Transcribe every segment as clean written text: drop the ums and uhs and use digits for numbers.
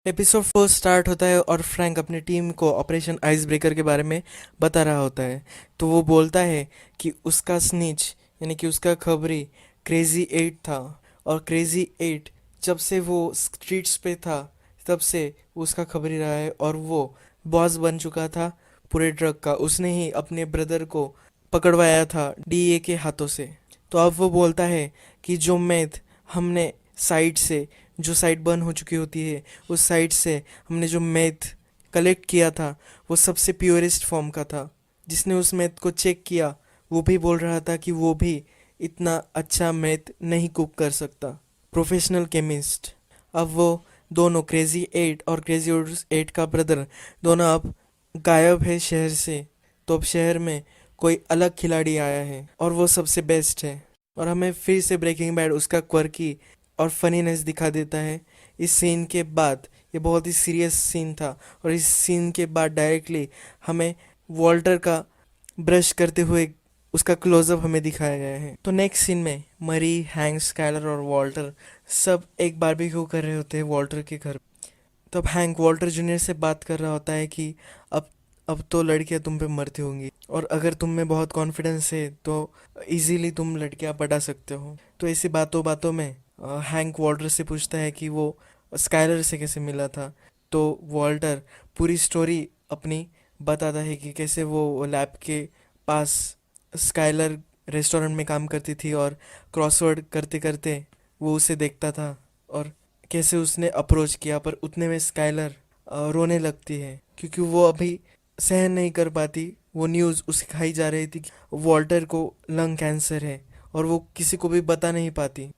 Episode 4 start होता है और फ्रैंक अपनी टीम को ऑपरेशन आइस ब्रेकर के बारे में बता रहा होता है। तो वो बोलता है कि उसका स्नीच यानी कि उसका खबरी क्रेजी एट था। और क्रेजी एट जब से वो स्ट्रीट्स पे था तब से वो उसका खबरी रहा है और वो बॉस बन चुका था पूरे ड्रग का। उसने ही अपने ब्रदर को पकड़वाया था डीए के हाथों से। तो अब वो बोलता है कि जो मैथ हमने साइट से जो साइट बर्न हो चुकी होती है उस साइट से हमने जो मैथ कलेक्ट किया था वो सबसे प्योरेस्ट फॉर्म का था। जिसने उस मैथ को चेक किया वो भी बोल रहा था कि वो भी इतना अच्छा मैथ नहीं कुक कर सकता, प्रोफेशनल केमिस्ट। अब वो दोनों क्रेजी एट और क्रेजी एट का ब्रदर दोनों अब गायब है शहर से। तो अब शहर में कोई अलग खिलाड़ी आया है और वो सबसे बेस्ट है। और हमें फिर से ब्रेकिंग बैड उसका क्वर्की और फनीनेस दिखा देता है। इस सीन के बाद ये बहुत ही सीरियस सीन था और इस सीन के बाद डायरेक्टली हमें वॉल्टर का ब्रश करते हुए उसका क्लोजअप हमें दिखाया गया है। तो नेक्स्ट सीन में मरी, हैंक, स्काइलर और वॉल्टर सब एक बारबेक्यू कर रहे होते हैं वॉल्टर के घर। तब हैंक वॉल्टर जूनियर से बात कर रहा होता है कि अब अब तो लड़कियां तुम पे मरती होंगी और अगर तुम में बहुत कॉन्फिडेंस है तो इजीली तुम लड़कियां पटा सकते हो। तो ऐसी बातों बातों में हैंक वॉल्टर से पूछता है कि वो स्काइलर से कैसे मिला था। तो वॉल्टर पूरी स्टोरी अपनी बताता है कि कैसे वो लैब के पास स्काइलर रेस्टोरेंट में काम करती थी और क्रॉसवर्ड करते करते वो उसे देखता था और कैसे उसने अप्रोच किया पर उतने में स्काइलर रोने लगती है क्योंकि वो अभी सहन नहीं कर पाती वो न्यूज़ उसे खाई जा रही थी कि वॉल्टर को लंग कैंसर है और वो किसी को भी बता नहीं पाती।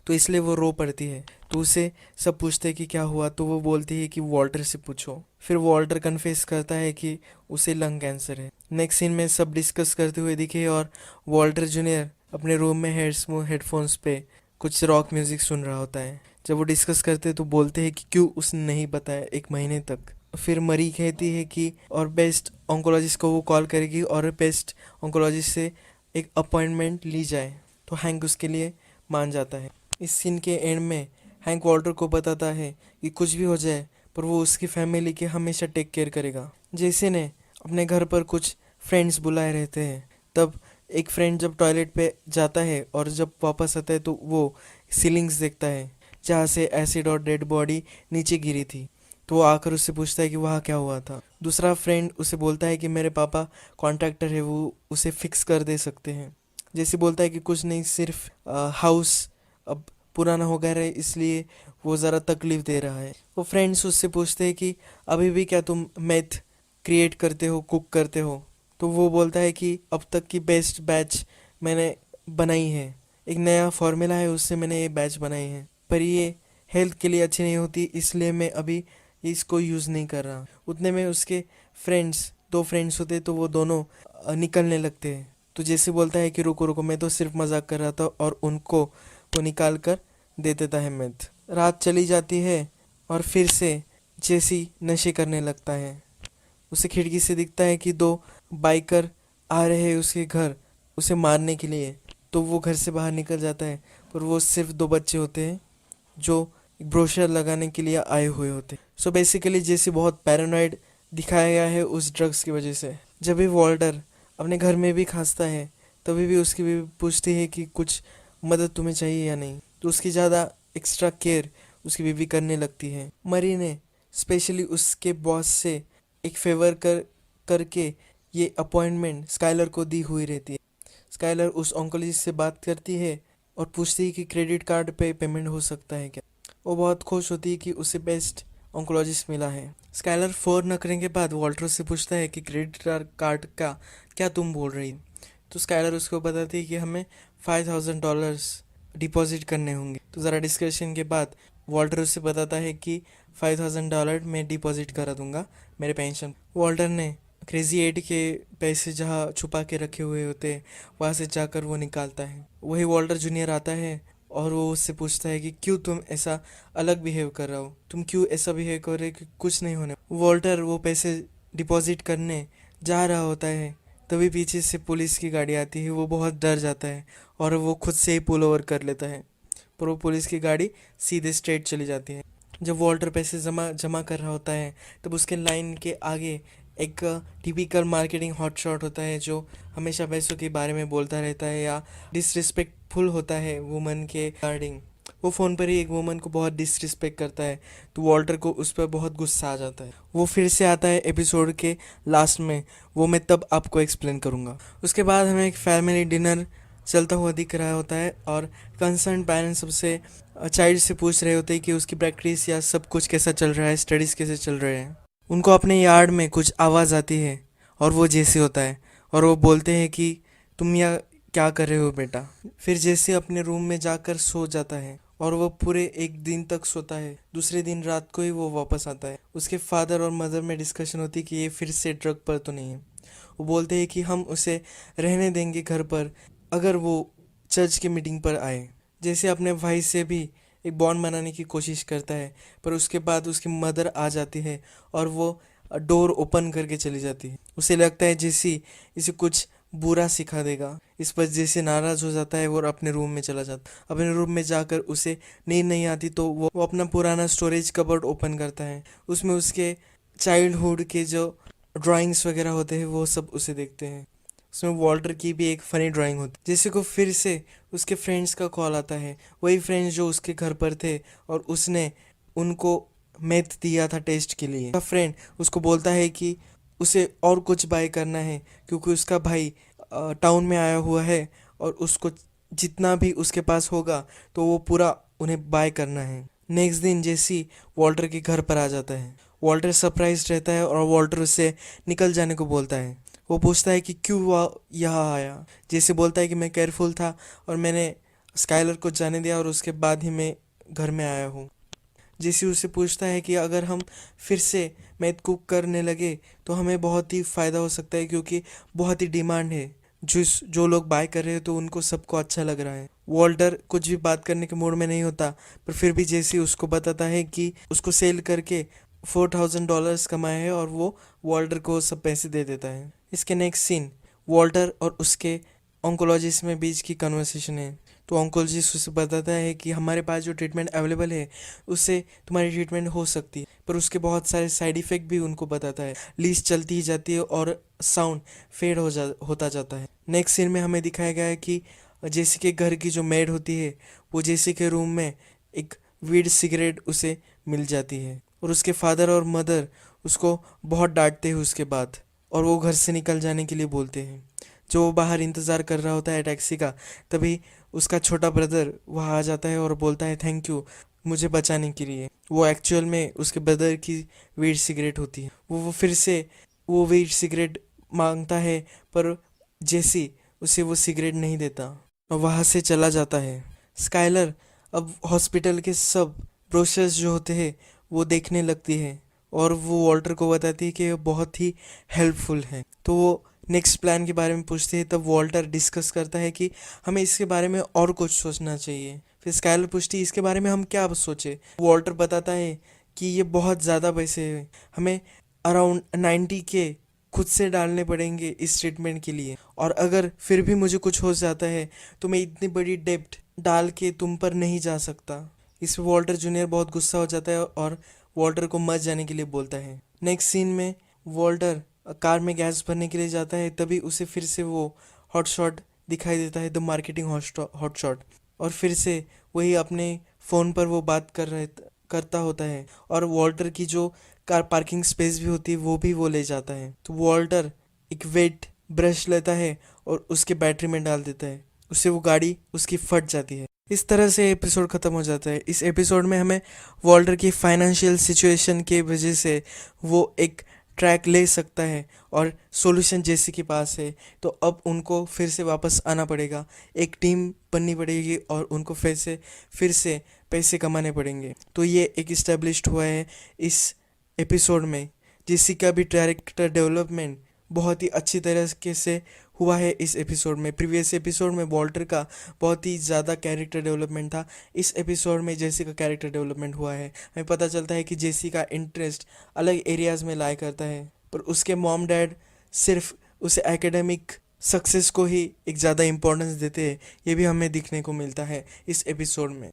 तो इसलिए वो रो पड़ती है। तो उसे सब पूछते हैं कि क्या हुआ तो वो बोलती है कि वॉल्टर से पूछो। फिर वॉल्टर कन्फेस करता है कि उसे लंग कैंसर है। नेक्स्ट सीन में सब डिस्कस करते हुए दिखे और वॉल्टर जूनियर अपने रूम में हेडफोन्स पे कुछ रॉक म्यूजिक सुन रहा होता है। जब वो डिस्कस करते तो बोलते हैं कि क्यों उसने नहीं बताया 1 महीने तक। फिर मरी कहती है कि और बेस्ट ऑन्कोलॉजिस्ट को वो कॉल करेगी और बेस्ट ऑन्कोलॉजिस्ट से एक अपॉइंटमेंट ली जाए। तो हैंक उसके लिए मान जाता है। इस सीन के एंड में हैंक वॉल्टर को बताता है कि कुछ भी हो जाए पर वो उसकी फैमिली के हमेशा टेक केयर करेगा। जैसे ने अपने घर पर कुछ फ्रेंड्स बुलाए रहते हैं तब एक फ्रेंड जब टॉयलेट पे जाता है और जब वापस आता है तो वो सीलिंग्स देखता है जहाँ से एसिड और डेड बॉडी नीचे गिरी थी। तो वो आकर उससे पूछता है कि वहाँ क्या हुआ था। दूसरा फ्रेंड उसे बोलता है कि मेरे पापा कॉन्ट्रैक्टर है, वो उसे फिक्स कर दे सकते हैं। जैसे बोलता है कि कुछ नहीं, सिर्फ हाउस अब पुराना हो गया है इसलिए वो ज़रा तकलीफ दे रहा है। वो फ्रेंड्स उससे पूछते हैं कि अभी भी क्या तुम मैथ क्रिएट करते हो, कुक करते हो। तो वो बोलता है कि अब तक की बेस्ट बैच मैंने बनाई है, एक नया फॉर्मूला है उससे मैंने ये बैच बनाई है पर ये हेल्थ के लिए अच्छी नहीं होती इसलिए मैं अभी इसको यूज़ नहीं कर रहा। उतने में उसके फ्रेंड्स, 2 फ्रेंड्स होते तो वो दोनों निकलने लगते हैं। तो जैसे बोलता है कि रुको रुको मैं तो सिर्फ मजाक कर रहा था और उनको वो निकाल कर दे देता है मैथ। रात चली जाती है और फिर से जैसी नशे करने लगता है। उसे खिड़की से दिखता है कि 2 बाइकर आ रहे हैं उसके घर उसे मारने के लिए। तो वो घर से बाहर निकल जाता है पर वो सिर्फ 2 बच्चे होते हैं जो एक ब्रोशर लगाने के लिए आए हुए होते। सो बेसिकली जैसे बहुत पैरानॉइड दिखाया गया है उस ड्रग्स की वजह से। जब भी वॉल्टर अपने घर में भी खांसता है तभी भी उसकी बीवी पूछती है कि कुछ मदद तुम्हें चाहिए या नहीं। तो उसकी ज़्यादा एक्स्ट्रा केयर उसकी बीवी करने लगती है। मरी ने स्पेशली उसके बॉस से एक फेवर करके ये अपॉइंटमेंट स्काइलर को दी हुई रहती है। स्काइलर उस ऑन्कोलॉजिस्ट से बात करती है और पूछती है कि क्रेडिट कार्ड पे पेमेंट हो सकता है क्या। वो बहुत खुश होती है कि उसे बेस्ट ऑन्कोलॉजिस्ट मिला है। स्काइलर 4 नखरे के बाद वॉल्टर से पूछता है कि क्रेडिट कार्ड का क्या तुम बोल रही। तो स्काइलर उसको बताती है कि हमें $5,000 डिपॉजिट करने होंगे। तो ज़रा डिस्कशन के बाद वॉल्टर उससे बताता है कि $5,000 मैं डिपॉजिट करा दूंगा मेरे पेंशन। वॉल्टर ने क्रेजी एट के पैसे जहाँ छुपा के रखे हुए होते हैं वहाँ से जाकर वो निकालता है। वही वॉल्टर जूनियर आता है और वो उससे पूछता है कि क्यों तुम ऐसा अलग बिहेव कर रहे हो, तुम क्यों ऐसा बिहेव कर रहे हो कि कुछ नहीं होने। वॉल्टर वो पैसे डिपॉजिट करने जा रहा होता है तभी पीछे से पुलिस की गाड़ी आती है। वो बहुत डर जाता है और वो खुद से ही पुल ओवर कर लेता है पर वो पुलिस की गाड़ी सीधे स्ट्रेट चली जाती है। जब वॉल्टर पैसे जमा जमा कर रहा होता है तब उसके लाइन के आगे एक टिपिकल मार्केटिंग हॉटशॉट होता है जो हमेशा पैसों के बारे में बोलता रहता है या डिसरिस्पेक्टफुल होता है वुमन के रिगार्डिंग। वो फ़ोन पर ही एक वुमन को बहुत डिसरिस्पेक्ट करता है, तो वॉल्टर को उस पर बहुत गुस्सा आ जाता है। वो फिर से आता है एपिसोड के लास्ट में, वो मैं तब आपको एक्सप्लेन करूँगा। उसके बाद हमें एक फैमिली डिनर चलता हुआ दिख रहा होता है और कंसर्न पेरेंट्स सबसे चाइल्ड से पूछ रहे होते हैं कि उसकी प्रैक्टिस या सब कुछ कैसा चल रहा है, स्टडीज़ कैसे चल रहे हैं। उनको अपने यार्ड में कुछ आवाज़ आती है और वो जैसे होता है और वो बोलते हैं कि तुम यहाँ क्या कर रहे हो बेटा। फिर जैसे अपने रूम में जाकर सो जाता है और वो पूरे एक दिन तक सोता है। दूसरे दिन रात को ही वो वापस आता है। उसके फादर और मदर में डिस्कशन होती है कि ये फिर से ड्रग पर तो नहीं है। वो बोलते हैं कि हम उसे रहने देंगे घर पर अगर वो चर्च की मीटिंग पर आए। जैसे अपने भाई से भी एक बॉन्ड बनाने की कोशिश करता है, पर उसके बाद उसकी मदर आ जाती है और वो डोर ओपन करके चली जाती है। उसे लगता है जैसी इसे कुछ बुरा सिखा देगा। इस पर जैसे नाराज़ हो जाता है और अपने रूम में चला जाता है। अपने रूम में जाकर उसे नींद नहीं आती तो वो अपना पुराना स्टोरेज कबर्ड ओपन करता है। उसमें उसके चाइल्डहुड के जो ड्राइंग्स वगैरह होते हैं वो सब उसे देखते हैं। उसमें वॉल्टर की भी एक फ़नी ड्राइंग होती है। जैसे को फिर से उसके फ्रेंड्स का कॉल आता है, वही फ्रेंड्स जो उसके घर पर थे और उसने उनको मैथ दिया था टेस्ट के लिए। उसका फ्रेंड उसको बोलता है कि उसे और कुछ बाय करना है क्योंकि उसका भाई टाउन में आया हुआ है और उसको जितना भी उसके पास होगा तो वो पूरा उन्हें बाय करना है। नेक्स्ट दिन जैसी वॉल्टर के घर पर आ जाता है। वॉल्टर सरप्राइज रहता है और वॉल्टर उससे निकल जाने को बोलता है। वो पूछता है कि क्यों वह यहाँ आया। जैसे बोलता है कि मैं केयरफुल था और मैंने स्काइलर को जाने दिया और उसके बाद ही मैं घर में आया हूँ। जैसे उससे पूछता है कि अगर हम फिर से मैथ कुक करने लगे तो हमें बहुत ही फ़ायदा हो सकता है क्योंकि बहुत ही डिमांड है। जो लोग बाय कर रहे हैं तो उनको सबको अच्छा लग रहा है। वॉल्टर कुछ भी बात करने के मूड में नहीं होता, पर फिर भी जैसे उसको बताता है कि उसको सेल करके $4,000 कमाए हैं और वो वॉल्टर को सब पैसे दे देता है। इसके नेक्स्ट सीन वॉल्टर और उसके ऑन्कोलॉजिस्ट में बीच की कन्वर्सेशन है। तो ऑन्कोलॉजिस्ट उसे बताता है कि हमारे पास जो ट्रीटमेंट अवेलेबल है उससे तुम्हारी ट्रीटमेंट हो सकती है, पर उसके बहुत सारे साइड इफ़ेक्ट भी उनको बताता है। लीस्ट चलती ही जाती है और साउंड फेड होता जाता है। नेक्स्ट सीन में हमें दिखाया गया है कि जेसी के घर की जो मेड होती है वो जेसी के रूम में एक वीड सिगरेट उसे मिल जाती है और उसके फादर और मदर उसको बहुत डांटते हैं उसके बाद और वो घर से निकल जाने के लिए बोलते हैं। जो वो बाहर इंतज़ार कर रहा होता है टैक्सी का, तभी उसका छोटा ब्रदर वहाँ आ जाता है और बोलता है थैंक यू मुझे बचाने के लिए। वो एक्चुअल में उसके ब्रदर की वीड सिगरेट होती है। वो फिर से वो वीड सिगरेट मांगता है, पर जेसी उसे वो सिगरेट नहीं देता और वहाँ से चला जाता है। स्काइलर अब हॉस्पिटल के सब ब्रोशर्स जो होते हैं वो देखने लगती है और वो वॉल्टर को बताती है कि ये बहुत ही हेल्पफुल है। तो वो नेक्स्ट प्लान के बारे में पूछते हैं, तब वॉल्टर डिस्कस करता है कि हमें इसके बारे में और कुछ सोचना चाहिए। फिर स्काइलर पूछती है इसके बारे में हम क्या सोचे। वॉल्टर बताता है कि ये बहुत ज़्यादा पैसे हैं, हमें अराउंड 90K खुद से डालने पड़ेंगे इस ट्रीटमेंट के लिए, और अगर फिर भी मुझे कुछ हो जाता है तो मैं इतनी बड़ी डेब्ट डाल के तुम पर नहीं जा सकता। इस पर वॉल्टर जूनियर बहुत गुस्सा हो जाता है और वॉल्टर को मर जाने के लिए बोलता है। नेक्स्ट सीन में वॉल्टर कार में गैस भरने के लिए जाता है, तभी उसे फिर से वो हॉट शॉट दिखाई देता है, द मार्केटिंग हॉट शॉट, और फिर से वही अपने फ़ोन पर वो बात करता होता है और वॉल्टर की जो कार पार्किंग स्पेस भी होती है वो भी वो ले जाता है। तो वॉल्टर एक वेट ब्रश लेता है और उसके बैटरी में डाल देता है, उससे वो गाड़ी उसकी फट जाती है। इस तरह से एपिसोड ख़त्म हो जाता है। इस एपिसोड में हमें वॉल्टर की फाइनेंशियल सिचुएशन की वजह से वो एक ट्रैक ले सकता है और सॉल्यूशन जेसी के पास है, तो अब उनको फिर से वापस आना पड़ेगा, एक टीम बननी पड़ेगी और उनको फिर से पैसे कमाने पड़ेंगे। तो ये एक इस्टेब्लिश्ड हुआ है इस एपिसोड में। जेसी का भी कैरेक्टर डेवलपमेंट बहुत ही अच्छी तरीके से हुआ है इस एपिसोड में। प्रीवियस एपिसोड में वॉल्टर का बहुत ही ज़्यादा कैरेक्टर डेवलपमेंट था, इस एपिसोड में जेसी का कैरेक्टर डेवलपमेंट हुआ है। हमें पता चलता है कि जेसी का इंटरेस्ट अलग एरियाज़ में लाई करता है, पर उसके मॉम डैड सिर्फ उसे एकेडमिक सक्सेस को ही एक ज़्यादा इम्पोर्टेंस देते हैं, ये भी हमें दिखने को मिलता है इस एपिसोड में।